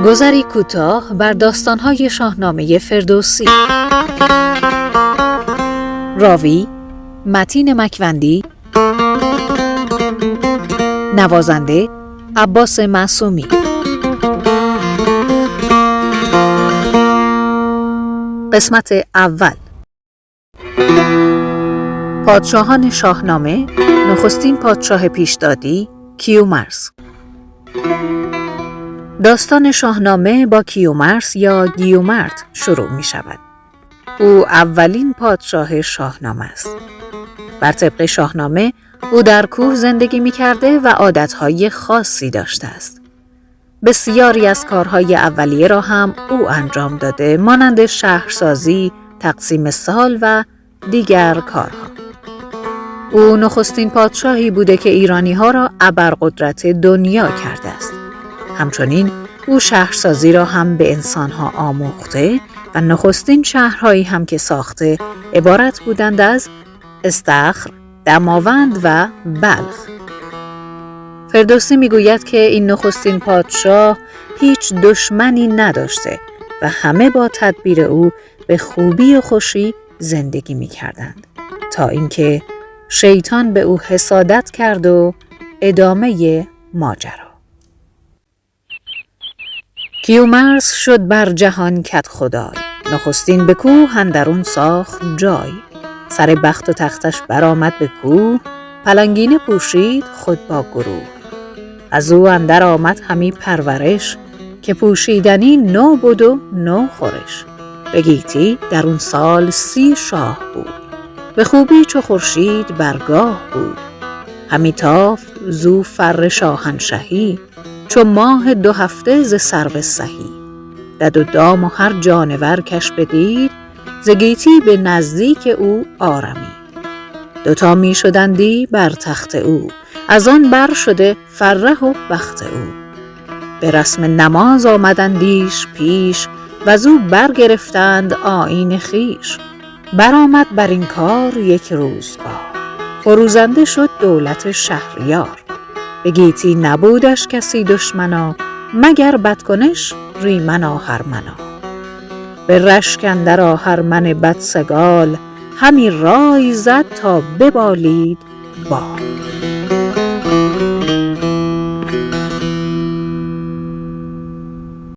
گذری کوتاه بر داستان‌های شاهنامه فردوسی. راوی متین مکوندی، نوازنده عباس معصومی. قسمت اول. پادشاهان شاهنامه. نخستین پادشاه پیشدادی کیومرث. داستان شاهنامه با کیومرث یا گیومرت شروع می شود. او اولین پادشاه شاهنامه است. بر طبق شاهنامه او در کوه زندگی می کرده و عادتهای خاصی داشته است. بسیاری از کارهای اولیه را هم او انجام داده، مانند شهرسازی، تقسیم سال و دیگر کارها. او نخستین پادشاهی بوده که ایرانی‌ها را ابرقدرت دنیا کرده است. همچنین او شهرسازی را هم به انسان‌ها آموخته و نخستین شهرهایی هم که ساخته عبارت بودند از استخر، دماوند و بلخ. فردوسی میگوید که این نخستین پادشاه هیچ دشمنی نداشته و همه با تدبیر او به خوبی و خوشی زندگی می‌کردند تا اینکه شیطان به او حسادت کرد و ادامه ماجرا. کیومرث شد بر جهان کدخدای، نخستین به کوه اندرون ساخت جای. سر بخت و تختش برآمد به کوه، پلنگینه پوشید خود با گروه. از او اندر آمد همی پرورش، که پوشیدنی نو بود و نو خورش. به گیتی در اون سال 30 شاه بود، به خوبی چو خورشید برگاه بود. همی تافت زو فر شاهنشهی، چو ماه 2 هفته ز سرو سهی. دد و دام و هر جانور کش بدید، ز گیتی به نزدیک او آرمید. 2 می شدندی بر تخت او، از آن بر شده فره و بخت او. به رسم نماز آمدندیش پیش، وزو برگرفتند آیین خویش. برآمد بر این کار یک روزگار، فروزنده شد دولت شهریار. به گیتی نبودش کسی دشمنا، مگر بدکنش ریمن آهرمنا. به رشک اندر آهرمن بدسگال، همی رای زد تا ببالید بال.